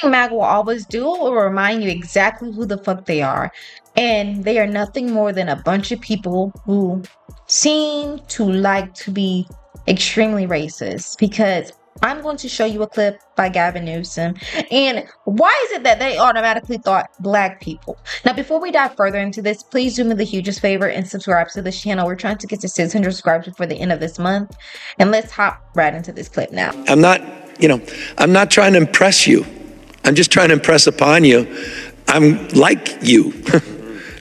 thing MAGA will always do will remind you exactly who the fuck they are. And they are nothing more than a bunch of people who seem to like to be extremely racist. Because I'm going to show you a clip by Gavin Newsom. And why is it that they automatically thought black people? Now, before we dive further into this, please do me the hugest favor and subscribe to this channel. We're trying to get to 600 subscribers before the end of this month. And let's hop right into this clip now. I'm not trying to impress you. I'm just trying to impress upon you. I'm like you.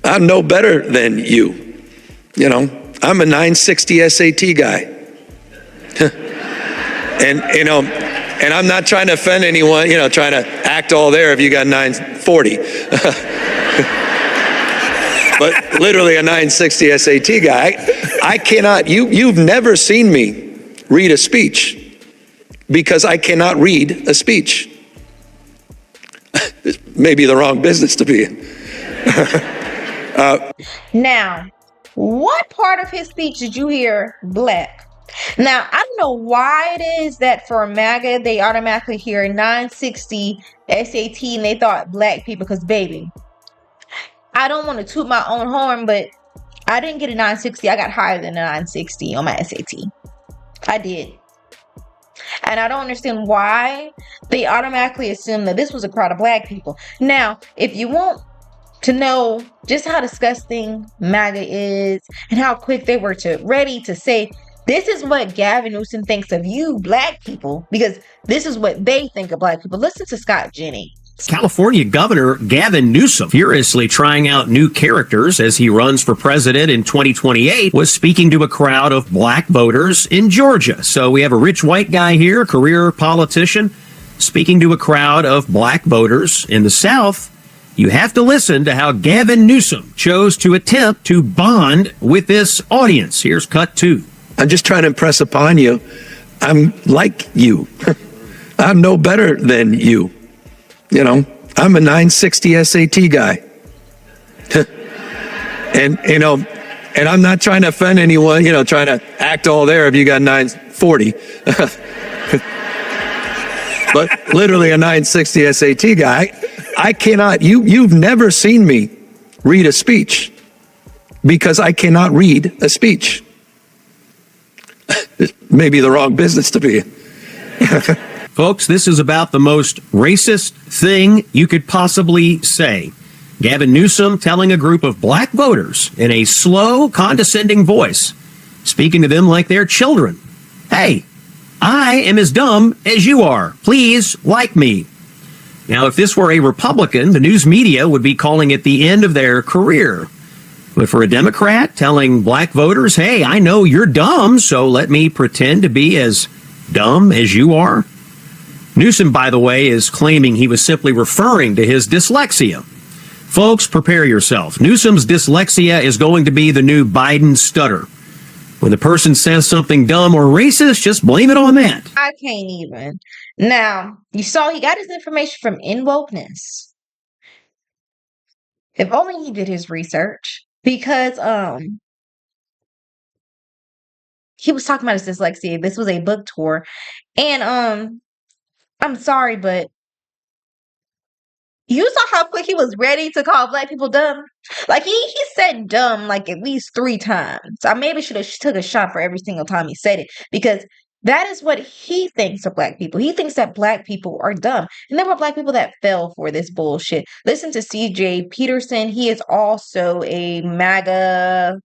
I'm no better than you. I'm a 960 SAT guy. And I'm not trying to offend anyone, trying to act all there if you got 940. But literally a 960 SAT guy. I cannot, you've never seen me read a speech because I cannot read a speech. Maybe the wrong business to be in. Now, what part of his speech did you hear black? Now, I don't know why it is that for MAGA, they automatically hear 960 SAT and they thought black people, because baby, I don't want to toot my own horn, but I didn't get a 960. I got higher than a 960 on my SAT. I did. And I don't understand why they automatically assume that this was a crowd of black people. Now, if you want to know just how disgusting MAGA is and how quick they were ready to say, this is what Gavin Newsom thinks of you black people, because this is what they think of black people. Listen to Scott Jennings. California Governor Gavin Newsom, furiously trying out new characters as he runs for president in 2028, was speaking to a crowd of black voters in Georgia. So we have a rich white guy here, career politician, speaking to a crowd of black voters in the South. You have to listen to how Gavin Newsom chose to attempt to bond with this audience. Here's cut 2. I'm just trying to impress upon you. I'm like you. I'm no better than you. I'm a 960 SAT guy. and I'm not trying to offend anyone, trying to act all there if you got 940. But literally a 960 SAT guy. I cannot, you've never seen me read a speech because I cannot read a speech. Maybe the wrong business to be in. Folks, this is about the most racist thing you could possibly say. Gavin Newsom telling a group of black voters in a slow, condescending voice, speaking to them like they're children. Hey, I am as dumb as you are. Please like me. Now, if this were a Republican, the news media would be calling it the end of their career. But for a Democrat telling black voters, hey, I know you're dumb, so let me pretend to be as dumb as you are. Newsom, by the way, is claiming he was simply referring to his dyslexia. Folks, prepare yourself. Newsom's dyslexia is going to be the new Biden stutter. When the person says something dumb or racist, just blame it on that. I can't even. Now, you saw he got his information from InWokeness. If only he did his research. Because he was talking about his dyslexia. This was a book tour. And I'm sorry, but you saw how quick he was ready to call black people dumb. Like he said dumb like at least 3 times. I maybe should have took a shot for every single time he said it, because that is what he thinks of black people. He thinks that black people are dumb. And there were black people that fell for this bullshit. Listen to CJ Peterson. He is also a MAGA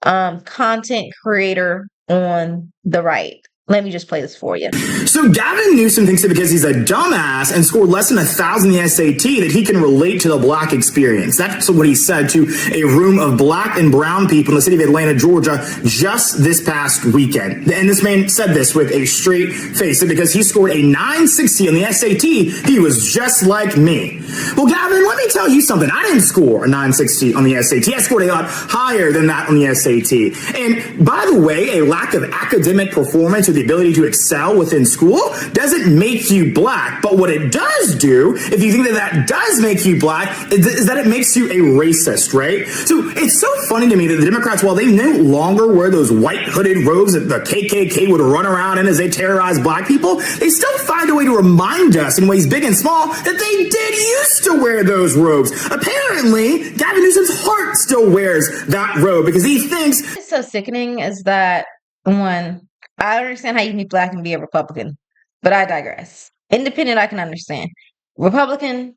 content creator on the right. Let me just play this for you. So Gavin Newsom thinks that because he's a dumbass and scored less than 1,000 in the SAT that he can relate to the black experience. That's what he said to a room of black and brown people in the city of Atlanta, Georgia, just this past weekend. And this man said this with a straight face, that because he scored a 960 on the SAT, he was just like me. Well, Gavin, let me tell you something. I didn't score a 960 on the SAT. I scored a lot higher than that on the SAT. And by the way, a lack of academic performance with the ability to excel within school doesn't make you black. But what it does do, if you think that that does make you black, is that it makes you a racist, right? So it's so funny to me that the Democrats, while they no longer wear those white hooded robes that the KKK would run around in as they terrorize black people, they still find a way to remind us in ways big and small that they did used to wear those robes. Apparently, Gavin Newsom's heart still wears that robe because he thinks... It's so sickening is that, one, I don't understand how you can be black and be a Republican, but I digress. Independent, I can understand. Republican,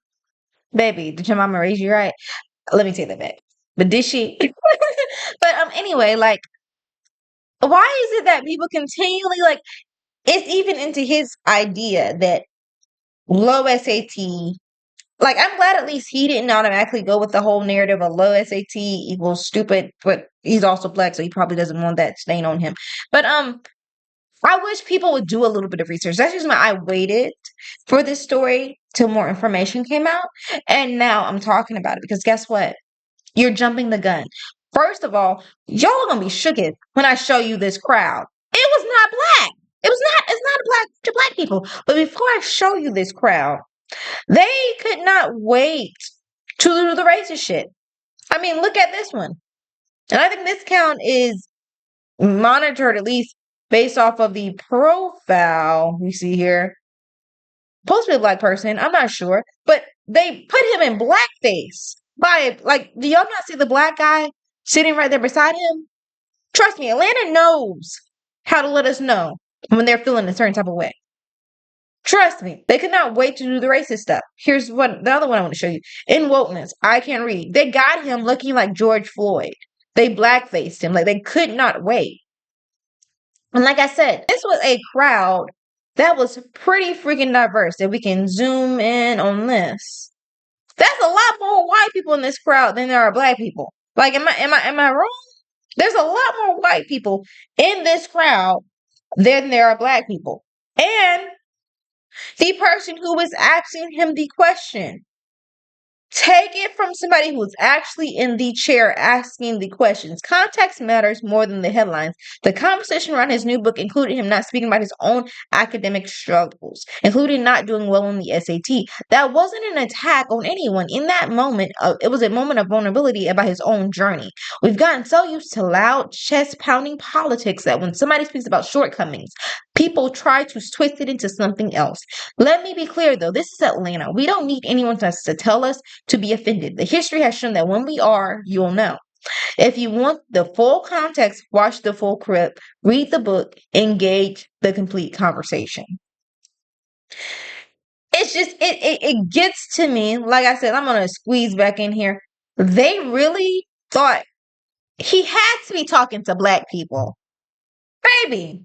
baby, did your mama raise you right? Let me take that back. But did she? But anyway, like, why is it that people continually, like, it's even into his idea that low SAT, like, I'm glad at least he didn't automatically go with the whole narrative of low SAT equals stupid, but he's also black, so he probably doesn't want that stain on him. But I wish people would do a little bit of research. That's just why I waited for this story till more information came out. And now I'm talking about it because guess what? You're jumping the gun. First of all, y'all are gonna be shooked when I show you this crowd. It was not black. It's not black to black people. But before I show you this crowd, they could not wait to do the racist shit. I mean, look at this one. And I think this count is monitored at least based off of the profile we see here. Supposed to be a black person, I'm not sure. But they put him in blackface. Like, do y'all not see the black guy sitting right there beside him? Trust me, Atlanta knows how to let us know when they're feeling a certain type of way. Trust me, they could not wait to do the racist stuff. Here's the other one I want to show you. In wokeness, I can't read. They got him looking like George Floyd. They blackfaced him. Like, they could not wait. And like I said, this was a crowd that was pretty freaking diverse. If we can zoom in on this, that's a lot more white people in this crowd than there are black people. Like, am I wrong? There's a lot more white people in this crowd than there are black people. And the person who was asking him the question, take it from somebody who's actually in the chair asking the questions. Context matters more than the headlines. The conversation around his new book included him not speaking about his own academic struggles, including not doing well on the SAT. That wasn't an attack on anyone. In that moment, it was a moment of vulnerability about his own journey. We've gotten so used to loud, chest-pounding politics that when somebody speaks about shortcomings, people try to twist it into something else. Let me be clear, though. This is Atlanta. We don't need anyone to tell us to be offended. The history has shown that when we are, you'll know. If you want the full context, watch the full clip, read the book, engage the complete conversation. It's just, it gets to me. Like I said, I'm going to squeeze back in here. They really thought he had to be talking to black people. Baby.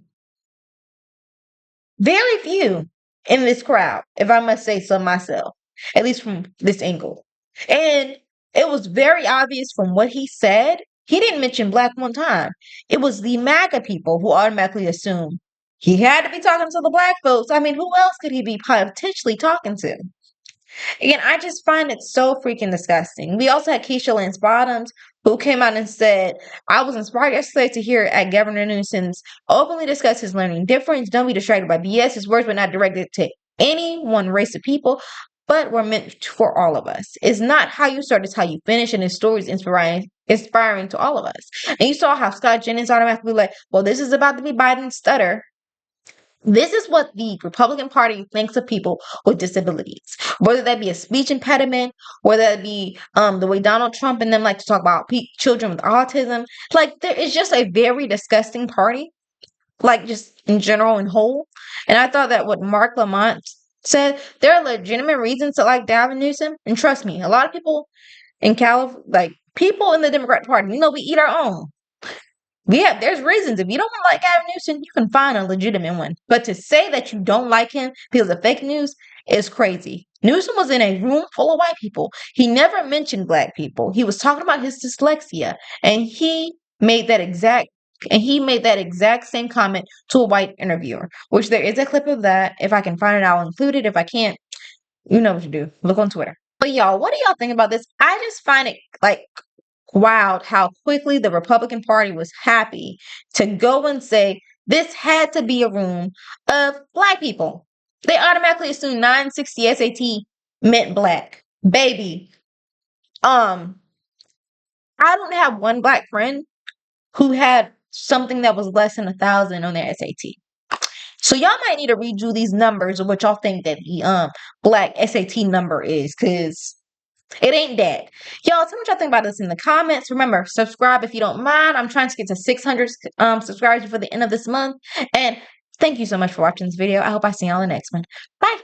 Very few in this crowd, if I must say so myself, at least from this angle. And it was very obvious from what he said. He didn't mention black one time. It was the MAGA people who automatically assumed he had to be talking to the black folks. I mean, who else could he be potentially talking to? Again, I just find it so freaking disgusting. We also had Keisha Lance Bottoms, who came out and said, I was inspired yesterday to hear at Governor Newsom's openly discuss his learning difference. Don't be distracted by BS. His words were not directed to any one race of people, but were meant for all of us. It's not how you start, it's how you finish, and his story is inspiring to all of us. And you saw how Scott Jennings automatically like, well, this is about to be Biden's stutter. This is what the Republican Party thinks of people with disabilities, whether that be a speech impediment, whether that be the way Donald Trump and them like to talk about children with autism. Like, there is just a very disgusting party, like just in general and whole. And I thought that what Mark Lamont said, there are legitimate reasons to like Gavin Newsom. And trust me, a lot of people in California, like people in the Democratic Party, we eat our own. There's reasons. If you don't like Gavin Newsom, you can find a legitimate one. But to say that you don't like him because of fake news is crazy. Newsom was in a room full of white people. He never mentioned black people. He was talking about his dyslexia, and he made that exact same comment to a white interviewer, which there is a clip of that. If I can find it, I'll include it. If I can't, you know what to do. Look on Twitter. But y'all, what do y'all think about this? I just find it like wild how quickly the Republican Party was happy to go and say This had to be a room of black people. They automatically assumed 960 SAT meant black. Baby, I don't have one black friend who had something that was less than 1,000 on their SAT. So y'all might need to redo these numbers of what y'all think that the black SAT number is, because it ain't that. Y'all, tell me what y'all think about this in the comments. Remember, subscribe if you don't mind. I'm trying to get to 600 subscribers before the end of this month. And thank you so much for watching this video. I hope I see y'all in the next one. Bye.